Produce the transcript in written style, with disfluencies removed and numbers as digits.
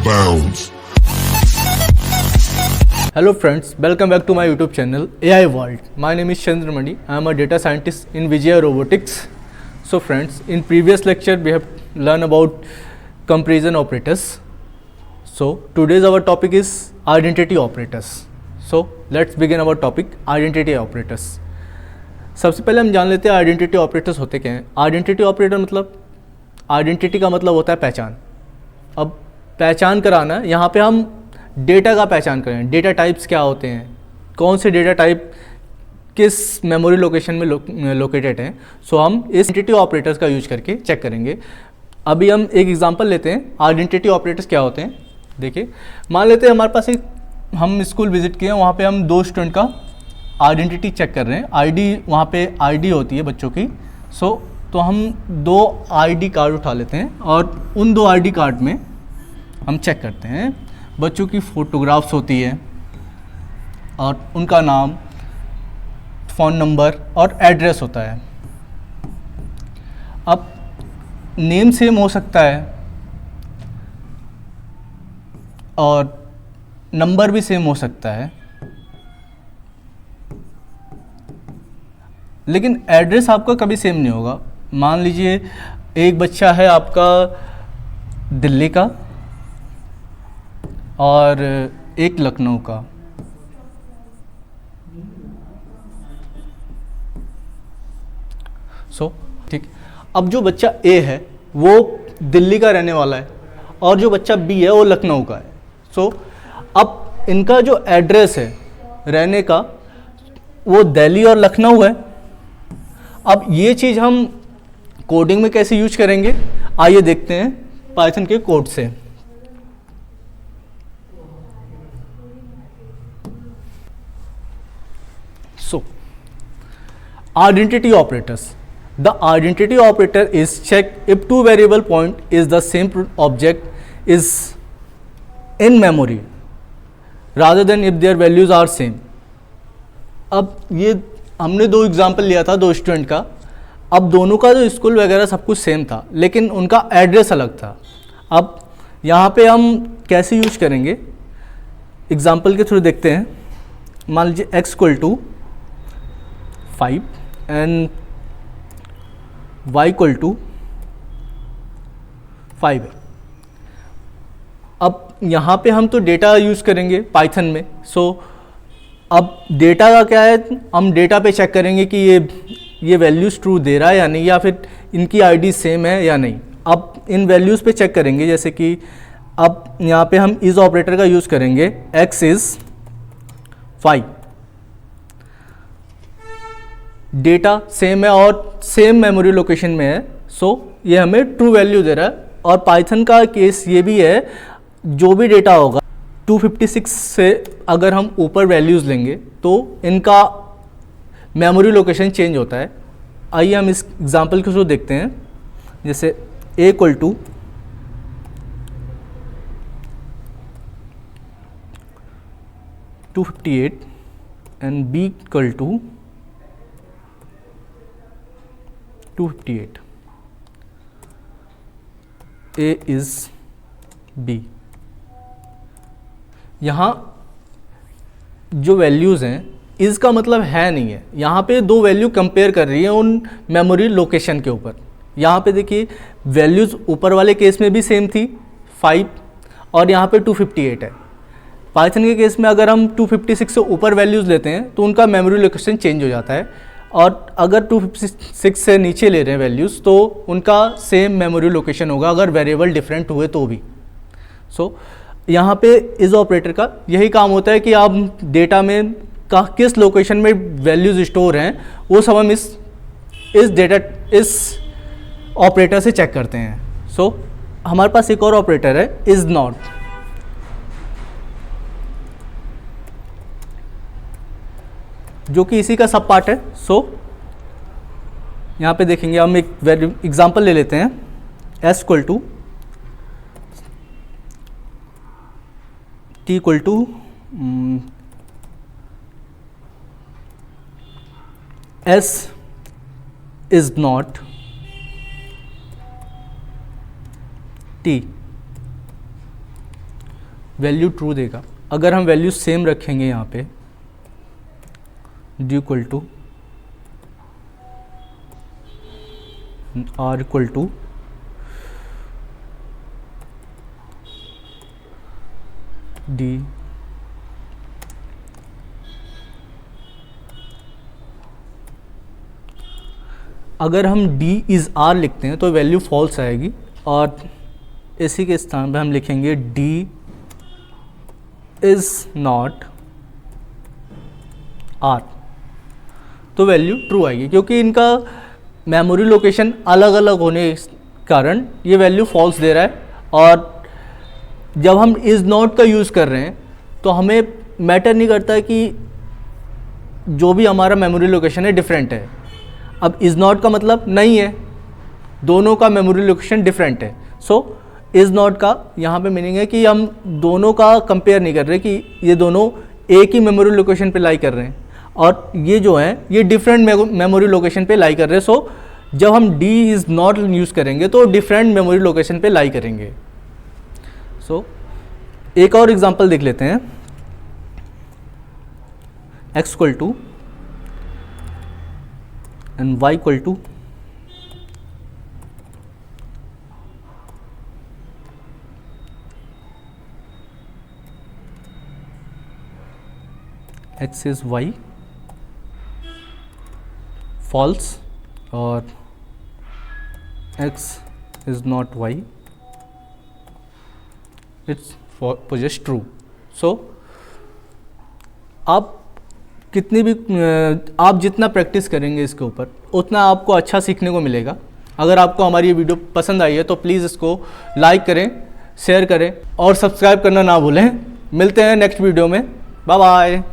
bounds. Hello friends, welcome back to my YouTube channel AI World. My name is Chandramani. I am a data scientist in Vijaya Robotics. So friends, in previous lecture we have learned about comparison operators. So today's our topic is identity operators. So let's begin our topic identity operators. सबसे पहले हम जान लेते हैं identity operators होते क्या हैं. Identity operator मतलब आइडेंटिटी का मतलब होता है पहचान. अब पहचान कराना, यहाँ पे हम डेटा का पहचान करें. डेटा टाइप्स क्या होते हैं, कौन से डेटा टाइप किस मेमोरी लोकेशन में लोकेटेड हैं. सो हम इस आइडेंटिटी ऑपरेटर्स का यूज करके चेक करेंगे. अभी हम एक एग्जांपल लेते हैं आइडेंटिटी ऑपरेटर्स क्या होते हैं. देखिए, मान लेते हैं हमारे पास एक हम स्कूल विजिट किए, वहाँ पे हम दो स्टूडेंट का आइडेंटिटी चेक कर रहे हैं. आईडी, वहाँ पे आईडी होती है बच्चों की. तो हम दो आईडी कार्ड उठा लेते हैं और उन दो आईडी कार्ड में हम चेक करते हैं. बच्चों की फ़ोटोग्राफ्स होती है और उनका नाम, फ़ोन नंबर और एड्रेस होता है. अब नेम सेम हो सकता है और नंबर भी सेम हो सकता है, लेकिन एड्रेस आपका कभी सेम नहीं होगा. मान लीजिए एक बच्चा है आपका दिल्ली का और एक लखनऊ का. ठीक. अब जो बच्चा ए है वो दिल्ली का रहने वाला है और जो बच्चा बी है वो लखनऊ का है. अब इनका जो एड्रेस है रहने का वो दिल्ली और लखनऊ है. अब ये चीज़ हम कोडिंग में कैसे यूज करेंगे, आइए देखते हैं पाइथन के कोड से. Identity operators. The identity operator is check if two variable point is the same object is in memory rather than if their values are same. अब ये हमने दो एग्जाम्पल लिया था दो स्टूडेंट का. अब दोनों का जो स्कूल वगैरह सब कुछ सेम था, लेकिन उनका एड्रेस अलग था. अब यहाँ पे हम कैसे यूज करेंगे, एग्जाम्पल के थ्रू देखते हैं. मान लीजिए x = 5 एंड y = 5 है. अब यहाँ पे हम तो डेटा यूज़ करेंगे पाइथन में. अब डेटा का क्या है, हम डेटा पे चेक करेंगे कि ये वैल्यूज़ ट्रू दे रहा है या नहीं, या फिर इनकी आईडी सेम है या नहीं. अब इन वैल्यूज़ पे चेक करेंगे, जैसे कि अब यहाँ पे हम इस ऑपरेटर का यूज़ करेंगे. x = 5, डेटा सेम है और सेम मेमोरी लोकेशन में है. ये हमें ट्रू वैल्यू दे रहा है. और पाइथन का केस ये भी है, जो भी डेटा होगा 256 से अगर हम ऊपर वैल्यूज़ लेंगे तो इनका मेमोरी लोकेशन चेंज होता है. आइए हम इस एग्जांपल के थ्रू देखते हैं. जैसे a = 258 and b = 258. A is B. यहाँ जो वैल्यूज़ हैं, इसका मतलब है नहीं है. यहाँ पे दो वैल्यू कंपेयर कर रही है उन मेमोरी लोकेशन के ऊपर. यहाँ पे देखिए वैल्यूज़ ऊपर वाले केस में भी सेम थी 5 और यहाँ पे 258 है. पाइथन के केस में अगर हम 256 से ऊपर वैल्यूज़ लेते हैं तो उनका मेमोरी लोकेशन चेंज हो जाता है, और अगर 256 से नीचे ले रहे हैं वैल्यूज़ तो उनका सेम मेमोरी लोकेशन होगा अगर वेरिएबल डिफरेंट हुए तो भी. यहाँ पे इस ऑपरेटर का यही काम होता है कि आप डेटा में किस लोकेशन में वैल्यूज़ स्टोर हैं वो सब हम इस ऑपरेटर से चेक करते हैं. हमारे पास एक और ऑपरेटर है इज़ नॉट. जो कि इसी का सब पार्ट है. यहाँ पे देखेंगे हम एक एग्जांपल ले लेते हैं. s = t = s is not t. Value true देगा। अगर हम वैल्यू सेम रखेंगे यहाँ पे d equal to r equal to d अगर हम d इज़ r लिखते हैं तो वैल्यू फॉल्स आएगी, और इसी के स्थान पे हम लिखेंगे d इज़ नॉट r, तो वैल्यू ट्रू आएगी। क्योंकि इनका मेमोरी लोकेशन अलग अलग होने के कारण ये वैल्यू फॉल्स दे रहा है, और जब हम इज़ नॉट का यूज़ कर रहे हैं तो हमें मैटर नहीं करता कि जो भी हमारा मेमोरी लोकेशन है डिफरेंट है। अब इज़ नॉट का मतलब नहीं है, दोनों का मेमोरी लोकेशन डिफरेंट है। सो इज़ नॉट का यहाँ पे मीनिंग है कि हम दोनों का कंपेयर नहीं कर रहे कि ये दोनों एक ही मेमोरी लोकेशन पे लाई कर रहे हैं, और ये जो है ये डिफरेंट मेमोरी लोकेशन पे लाई कर रहे हैं। सो जब हम डी इज़ नॉट यूज़ करेंगे तो डिफरेंट मेमोरी लोकेशन पे लाई करेंगे। सो एक और एग्जांपल देख लेते हैं। x equal to and y equal to x is y false और x is not y, it's possess true। so आप कितनी भी आप जितना प्रैक्टिस करेंगे इसके ऊपर उतना आपको अच्छा सीखने को मिलेगा। अगर आपको हमारी ये वीडियो पसंद आई है तो प्लीज़ इसको लाइक करें, शेयर करें और सब्सक्राइब करना ना भूलें। मिलते हैं नेक्स्ट वीडियो में। Bye bye.